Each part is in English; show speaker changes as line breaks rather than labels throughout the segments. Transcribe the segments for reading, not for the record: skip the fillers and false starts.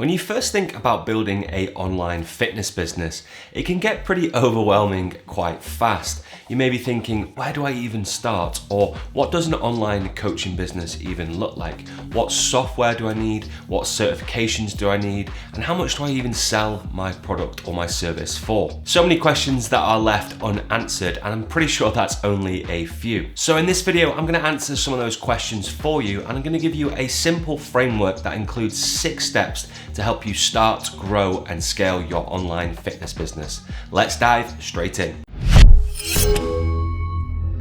When you first think about building an online fitness business, it can get pretty overwhelming quite fast. You may be thinking, where do I even start? Or what does an online coaching business even look like? What software do I need? What certifications do I need? And how much do I even sell my product or my service for? So many questions that are left unanswered, and I'm pretty sure that's only a few. So in this video, I'm going to answer some of those questions for you, and I'm going to give you a simple framework that includes 6 steps to help you start, grow, and scale your online fitness business. Let's dive straight in.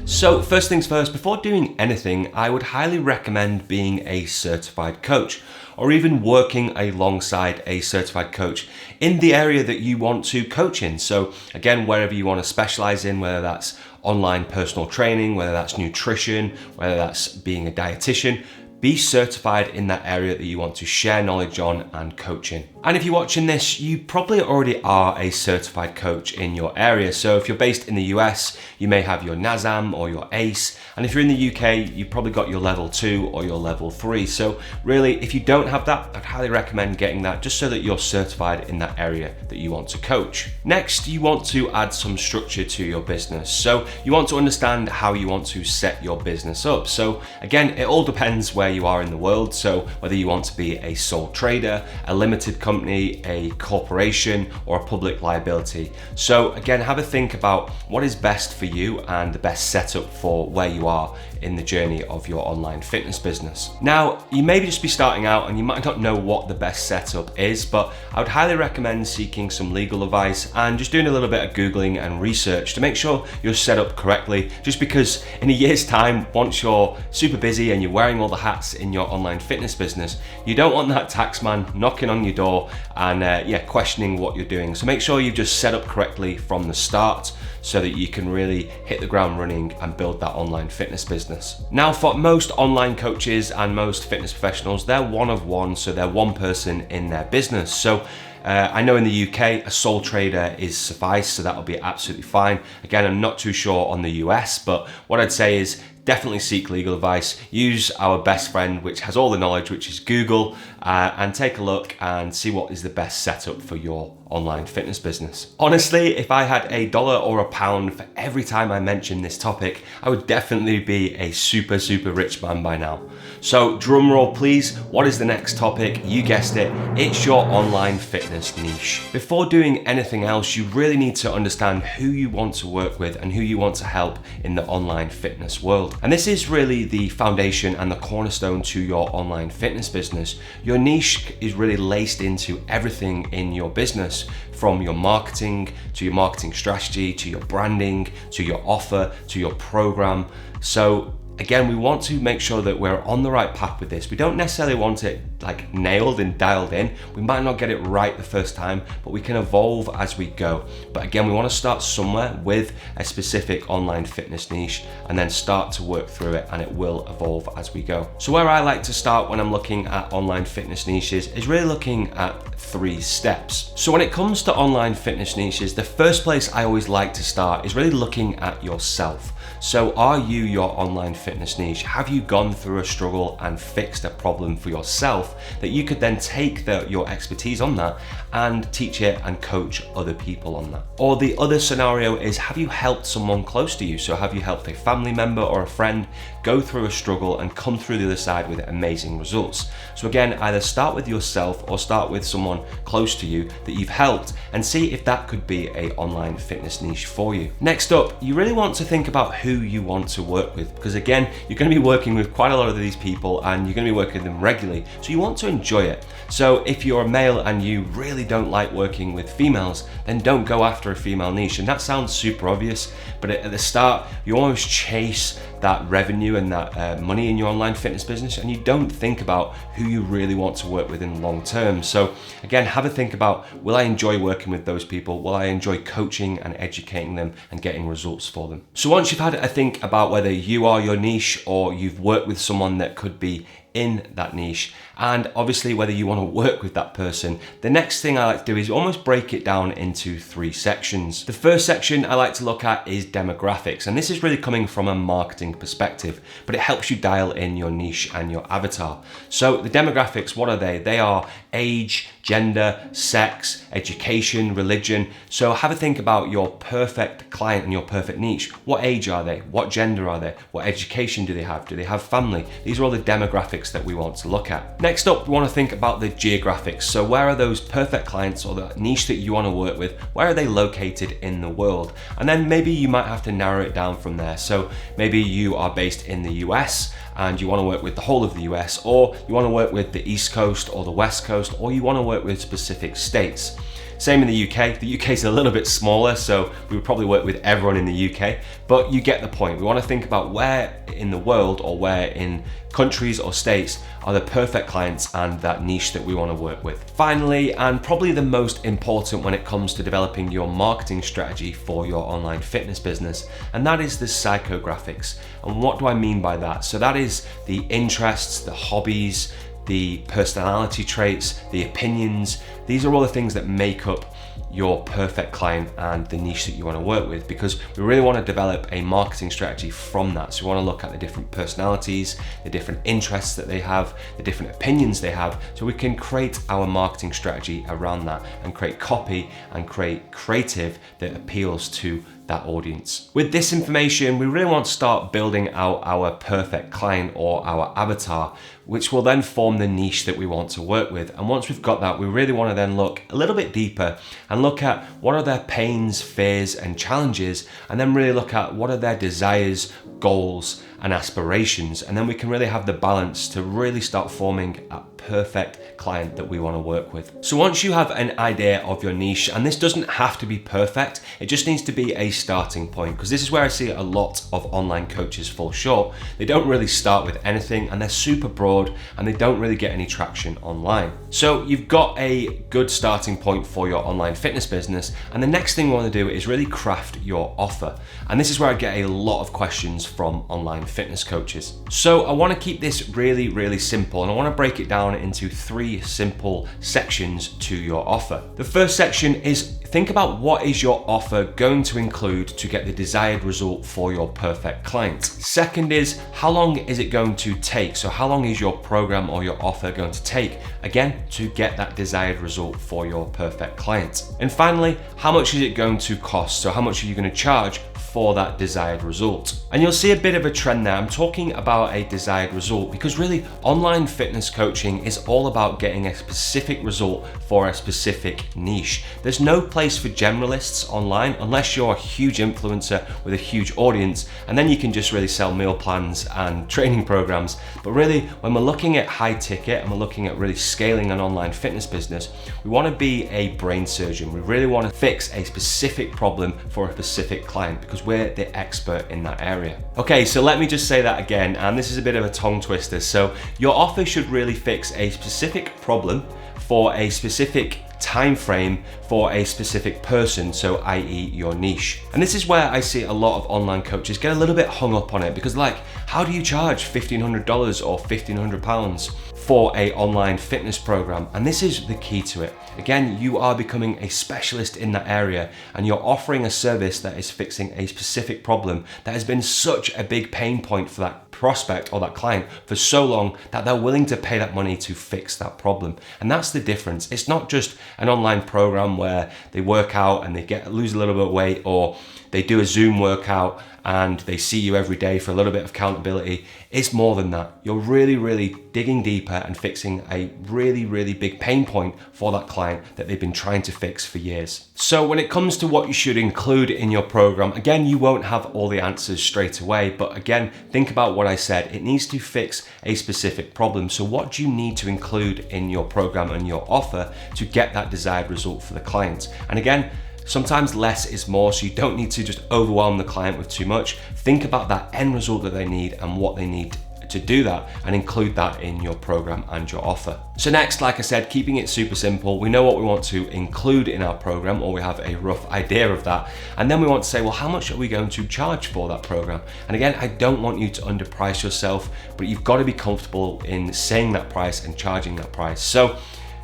So first things first, before doing anything, I would highly recommend being a certified coach, or even working alongside a certified coach in the area that you want to coach in. So again, wherever you want to specialize in, whether that's online personal training, whether that's nutrition, whether that's being a dietitian, be certified in that area that you want to share knowledge on and coach in. And if you're watching this, you probably already are a certified coach in your area. So if you're based in the US, you may have your NASM or your ACE. And if you're in the UK, you've probably got your level 2 or your level 3. So really, if you don't have that, I'd highly recommend getting that just so that you're certified in that area that you want to coach. Next, you want to add some structure to your business. So you want to understand how you want to set your business up. So again, it all depends where you are in the world. So whether you want to be a sole trader, a limited company, a corporation, or a public liability. So again, have a think about what is best for you and the best setup for where you are in the journey of your online fitness business. Now, you may just be starting out and you might not know what the best setup is, but I would highly recommend seeking some legal advice and just doing a little bit of Googling and research to make sure you're set up correctly. Just because in a year's time, once you're super busy and you're wearing all the hats in your online fitness business, you don't want that tax man knocking on your door and questioning what you're doing. So make sure you've just set up correctly from the start so that you can really hit the ground running and build that online fitness business. Now, for most online coaches and most fitness professionals, they're one of one, so they're one person in their business. So I know in the UK, a sole trader is suffice, so that'll be absolutely fine. Again, I'm not too sure on the US, but what I'd say is definitely seek legal advice. Use our best friend, which has all the knowledge, which is Google, and take a look and see what is the best setup for your online fitness business. Honestly, if I had $1 or £1 for every time I mentioned this topic, I would definitely be a super rich man by now. So drum roll please, what is the next topic? You guessed it, it's your online fitness niche. Before doing anything else, you really need to understand who you want to work with and who you want to help in the online fitness world. And this is really the foundation and the cornerstone to your online fitness business. Your niche is really laced into everything in your business, from your marketing to your marketing strategy, to your branding, to your offer, to your program. So again, we want to make sure that we're on the right path with this. We don't necessarily want it like nailed and dialed in. We might not get it right the first time, but we can evolve as we go. But again, we want to start somewhere with a specific online fitness niche and then start to work through it, and it will evolve as we go. So where I like to start when I'm looking at online fitness niches is really looking at 3 steps. So when it comes to online fitness niches, the first place I always like to start is really looking at yourself. So are you your online fitness niche? Have you gone through a struggle and fixed a problem for yourself that you could then take your expertise on that and teach it and coach other people on that? Or the other scenario is, have you helped someone close to you? So have you helped a family member or a friend go through a struggle and come through the other side with amazing results? So again, either start with yourself or start with someone close to you that you've helped and see if that could be an online fitness niche for you. Next up, you really want to think about who you want to work with, because again, you're going to be working with quite a lot of these people and you're going to be working with them regularly, so you want to enjoy it. So if you're a male and you really don't like working with females, then don't go after a female niche. And that sounds super obvious, but at the start, you almost chase that revenue and that money in your online fitness business, and you don't think about who you really want to work with in long term. So again, have a think about, will I enjoy working with those people? Will I enjoy coaching and educating them and getting results for them? So once you've had a think about whether you are your niche or you've worked with someone that could be in that niche, and obviously whether you want to work with that person, the next thing I like to do is almost break it down into 3 sections. The first section I like to look at is demographics, and this is really coming from a marketing perspective, but it helps you dial in your niche and your avatar. So the demographics, what are they? They are age, gender, sex, education, religion. So have a think about your perfect client and your perfect niche. What age are they? What gender are they? What education do they have? Do they have family? These are all the demographics that we want to look at. Next up, we want to think about the geographics. So where are those perfect clients or the niche that you want to work with? Where are they located in the world? And then maybe you might have to narrow it down from there. So maybe you are based in the US and you want to work with the whole of the US, or you want to work with the East Coast or the West Coast, or you want to work with specific states. Same in the UK. The UK is a little bit smaller, so we would probably work with everyone in the UK, but you get the point. We want to think about where in the world or where in countries or states are the perfect clients and that niche that we want to work with. Finally, and probably the most important when it comes to developing your marketing strategy for your online fitness business, and that is the psychographics. And what do I mean by that? So that is the interests, the hobbies, the personality traits, the opinions. These are all the things that make up your perfect client and the niche that you want to work with, because we really want to develop a marketing strategy from that. So we want to look at the different personalities, the different interests that they have, the different opinions they have, so we can create our marketing strategy around that and create copy and create creative that appeals to that audience. With this information, we really want to start building out our perfect client or our avatar, which will then form the niche that we want to work with. And once we've got that, we really want to then look a little bit deeper and look at what are their pains, fears, and challenges, and then really look at what are their desires, goals, and aspirations. And then we can really have the balance to really start forming a perfect client that we want to work with. So once you have an idea of your niche, and this doesn't have to be perfect, it just needs to be a starting point, because this is where I see a lot of online coaches fall short. They don't really start with anything and they're super broad and they don't really get any traction online. So you've got a good starting point for your online fitness business, and the next thing we want to do is really craft your offer. And this is where I get a lot of questions from online fitness coaches. So I want to keep this really, really simple, and I want to break it down into 3 simple sections to your offer. The first section is think about what is your offer going to include to get the desired result for your perfect client. Second is how long is it going to take? So how long is your program or your offer going to take, again, to get that desired result for your perfect client? And finally, how much is it going to cost? So how much are you going to charge for that desired result? And you'll see a bit of a trend there. I'm talking about a desired result because really online fitness coaching is all about getting a specific result for a specific niche. There's no place for generalists online unless you're a huge influencer with a huge audience, and then you can just really sell meal plans and training programs. But really, when we're looking at high ticket and we're looking at really scaling an online fitness business, we want to be a brain surgeon. We really want to fix a specific problem for a specific client because we're the expert in that area. Okay, so let me just say that again, and this is a bit of a tongue twister. So your offer should really fix a specific problem for a specific time frame for a specific person, so i.e. your niche. And this is where I see a lot of online coaches get a little bit hung up on it, because like, how do you charge $1,500 or £1,500 for a online fitness program? And this is the key to it. Again, you are becoming a specialist in that area and you're offering a service that is fixing a specific problem that has been such a big pain point for that prospect or that client for so long that they're willing to pay that money to fix that problem. And that's the difference. It's not just an online program where they work out and they lose a little bit of weight, or they do a Zoom workout and they see you every day for a little bit of accountability. It's more than that. You're really, really digging deeper and fixing a really, really big pain point for that client that they've been trying to fix for years. So when it comes to what you should include in your program, again, you won't have all the answers straight away, but again, think about what I said. It needs to fix a specific problem. So what do you need to include in your program and your offer to get that desired result for the client? And again, sometimes less is more, so you don't need to just overwhelm the client with too much. Think about that end result that they need and what they need to do that, and include that in your program and your offer. So next, like I said, keeping it super simple, we know what we want to include in our program, or we have a rough idea of that. And then we want to say, well, how much are we going to charge for that program? And again, I don't want you to underprice yourself, but you've got to be comfortable in saying that price and charging that price. So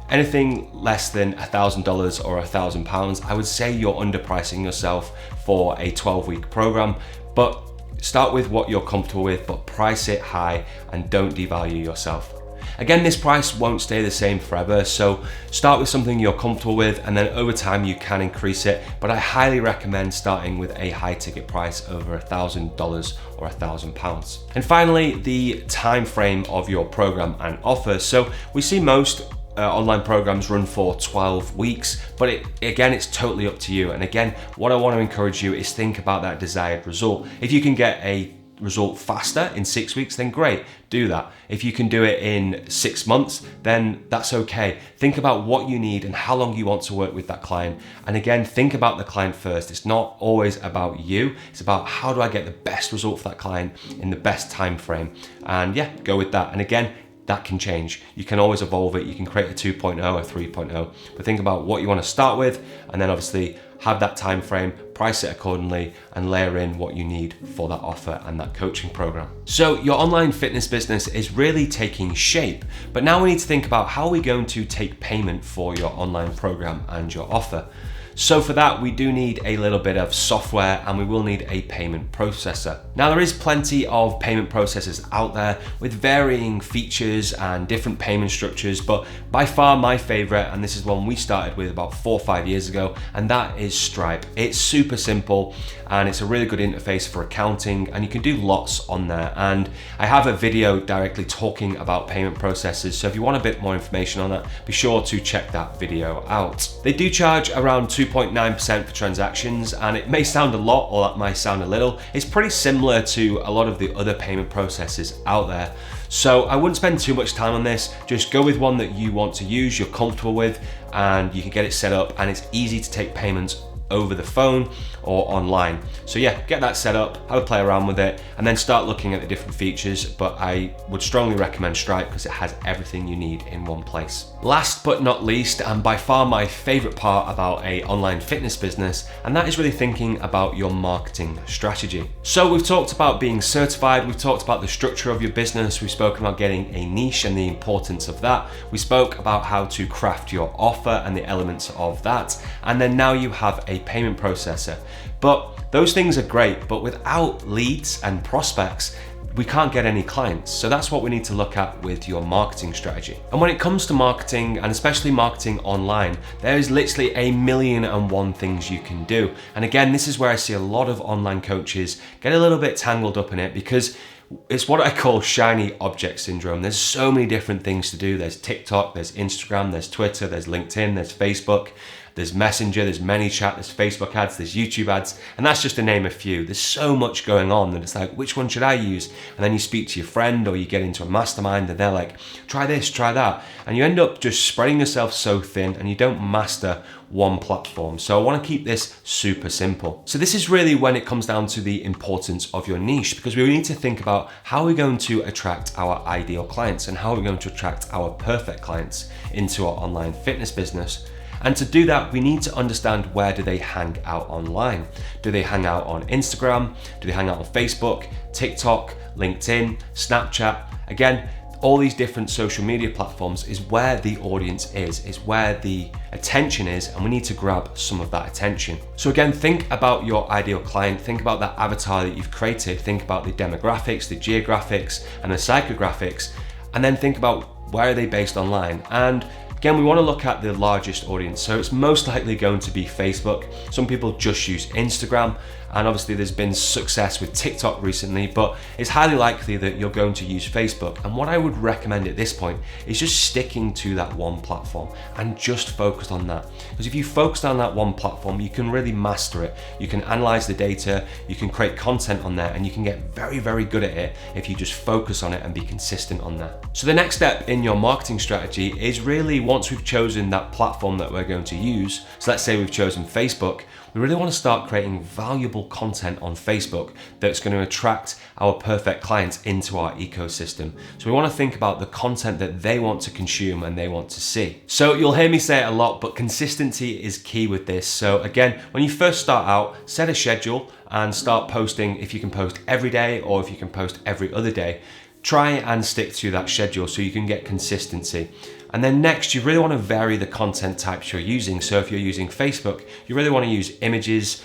anything less than $1,000 or £1,000, I would say you're underpricing yourself for a 12-week program. But start with what you're comfortable with, but price it high and don't devalue yourself. Again, this price won't stay the same forever, so start with something you're comfortable with, and then over time you can increase it, but I highly recommend starting with a high ticket price over $1,000 or £1,000. And finally, the time frame of your program and offer. So we see most online programs run for 12 weeks, but again, it's totally up to you. And again, what I want to encourage you is think about that desired result. If you can get a result faster in 6 weeks, then great, do that. If you can do it in 6 months, then that's okay. Think about what you need and how long you want to work with that client. And again, think about the client first. It's not always about you. It's about how do I get the best result for that client in the best time frame. And yeah, go with that. And again, that can change. You can always evolve it. You can create a 2.0 or 3.0, but think about what you want to start with, and then obviously have that time frame, price it accordingly, and layer in what you need for that offer and that coaching program. So your online fitness business is really taking shape, but now we need to think about how we're going to take payment for your online program and your offer. So for that, we do need a little bit of software, and we will need a payment processor. Now, there is plenty of payment processors out there with varying features and different payment structures, but by far my favorite, and this is one we started with about 4 or 5 years ago, and that is Stripe. It's super simple, and it's a really good interface for accounting, and you can do lots on there. And I have a video directly talking about payment processors, so if you want a bit more information on that, be sure to check that video out. They do charge around 2.9% for transactions, and it may sound a lot or that might sound a little. It's pretty similar to a lot of the other payment processors out there. So I wouldn't spend too much time on this. Just go with one that you want to use, you're comfortable with, and you can get it set up, and it's easy to take payments over the phone or online. So yeah, get that set up, have a play around with it, and then start looking at the different features. But I would strongly recommend Stripe because it has everything you need in one place. Last but not least, and by far my favorite part about an online fitness business, and that is really thinking about your marketing strategy. So we've talked about being certified, we've talked about the structure of your business, we've spoken about getting a niche and the importance of that. We spoke about how to craft your offer and the elements of that. And then now you have a payment processor. But those things are great, but without leads and prospects, we can't get any clients. So that's what we need to look at with your marketing strategy. And when it comes to marketing, and especially marketing online, there is literally 1,000,001 things you can do. And again, this is where I see a lot of online coaches get a little bit tangled up in it, because it's what I call shiny object syndrome. There's so many different things to do. There's TikTok, there's Instagram, there's Twitter, there's LinkedIn, there's Facebook, there's Messenger, there's ManyChat, there's Facebook ads, there's YouTube ads, and that's just to name a few. There's so much going on that it's like, which one should I use? And then you speak to your friend or you get into a mastermind and they're like, try this, try that. And you end up just spreading yourself so thin and you don't master one platform. So I want to keep this super simple. So this is really when it comes down to the importance of your niche, because we need to think about how we're going to attract our ideal clients and how we're going to attract our perfect clients into our online fitness business. And to do that, we need to understand where do they hang out online. Do they hang out on Instagram? Do they hang out on Facebook, TikTok, LinkedIn, Snapchat? Again, all these different social media platforms is where the audience is where the attention is, and we need to grab some of that attention. So again, think about your ideal client, think about that avatar that you've created, think about the demographics, the geographics, and the psychographics, and then think about where are they based online. And again, we want to look at the largest audience. So it's most likely going to be Facebook. Some people just use Instagram. And obviously there's been success with TikTok recently, but it's highly likely that you're going to use Facebook. And what I would recommend at this point is just sticking to that one platform and just focus on that. Because if you focus on that one platform, you can really master it. You can analyze the data, you can create content on there, and you can get very, very good at it if you just focus on it and be consistent on that. So the next step in your marketing strategy is really, once we've chosen that platform that we're going to use, so let's say we've chosen Facebook, we really want to start creating valuable content on Facebook that's going to attract our perfect clients into our ecosystem. So we want to think about the content that they want to consume and they want to see. So you'll hear me say it a lot, but consistency is key with this. So again, when you first start out, set a schedule and start posting. If you can post every day or if you can post every other day, try and stick to that schedule so you can get consistency. And then next, you really want to vary the content types you're using. So if you're using Facebook, you really want to use images,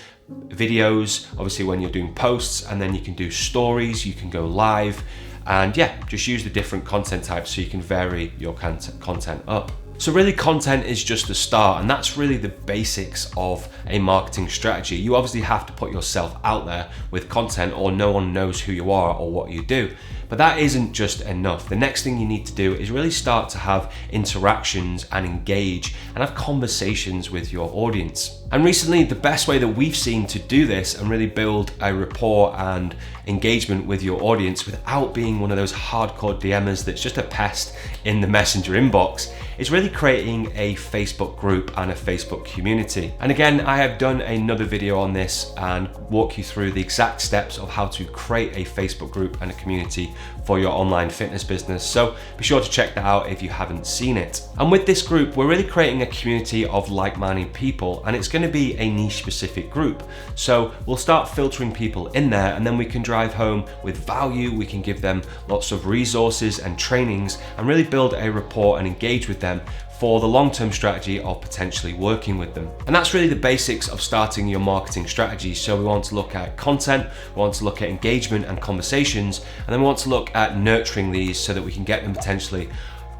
videos, obviously when you're doing posts, and then you can do stories, you can go live. And yeah, just use the different content types so you can vary your content up. So really, content is just the start, and that's really the basics of a marketing strategy. You obviously have to put yourself out there with content, or no one knows who you are or what you do. But that isn't just enough. The next thing you need to do is really start to have interactions and engage and have conversations with your audience. And recently, the best way that we've seen to do this and really build a rapport and engagement with your audience without being one of those hardcore DMers that's just a pest in the messenger inbox is really creating a Facebook group and a Facebook community. And again, I have done another video on this and walk you through the exact steps of how to create a Facebook group and a community for your online fitness business. So be sure to check that out if you haven't seen it. And with this group, we're really creating a community of like-minded people, and it's going to be a niche specific group. So we'll start filtering people in there, and then we can drive home with value. We can give them lots of resources and trainings and really build a rapport and engage with them for the long-term strategy of potentially working with them. And that's really the basics of starting your marketing strategy. So we want to look at content, we want to look at engagement and conversations, and then we want to look at nurturing these so that we can get them potentially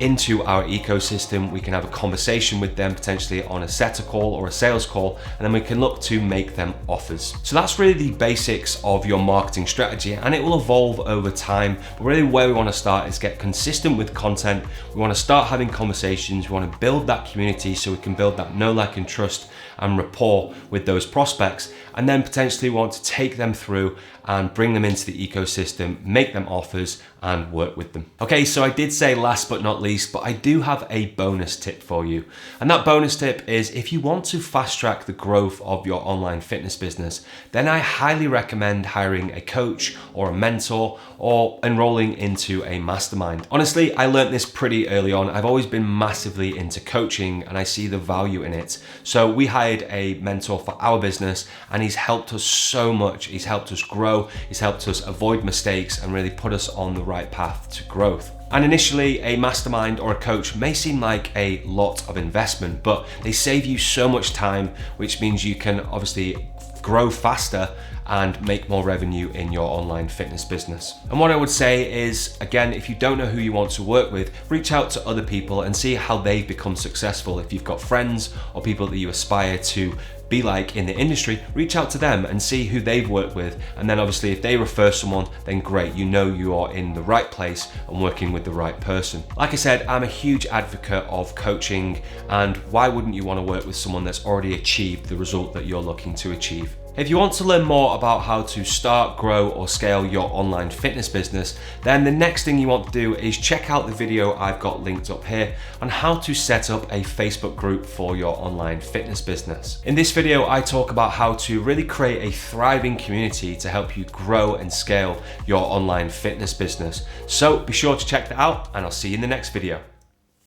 into our ecosystem. We can have a conversation with them potentially on a setter call or a sales call, and then we can look to make them offers. So that's really the basics of your marketing strategy, and it will evolve over time. But really where we want to start is get consistent with content. We want to start having conversations. We want to build that community so we can build that know, like, and trust and rapport with those prospects, and then potentially want to take them through and bring them into the ecosystem, make them offers, and work with them. Okay, so I did say last but not least, but I do have a bonus tip for you. And that bonus tip is, if you want to fast track the growth of your online fitness business, then I highly recommend hiring a coach or a mentor or enrolling into a mastermind. Honestly, I learned this pretty early on. I've always been massively into coaching and I see the value in it. So we hired a mentor for our business, and he's helped us so much. He's helped us grow, he's helped us avoid mistakes and really put us on the right path to growth. And initially, a mastermind or a coach may seem like a lot of investment, but they save you so much time, which means you can obviously grow faster and make more revenue in your online fitness business. And what I would say is, again, if you don't know who you want to work with, reach out to other people and see how they've become successful. If you've got friends or people that you aspire to be like in the industry, reach out to them and see who they've worked with. And then obviously if they refer someone, then great, you know you are in the right place and working with the right person. Like I said, I'm a huge advocate of coaching, and why wouldn't you want to work with someone that's already achieved the result that you're looking to achieve? If you want to learn more about how to start, grow, or scale your online fitness business, then the next thing you want to do is check out the video I've got linked up here on how to set up a Facebook group for your online fitness business. In this video, I talk about how to really create a thriving community to help you grow and scale your online fitness business. So be sure to check that out, and I'll see you in the next video.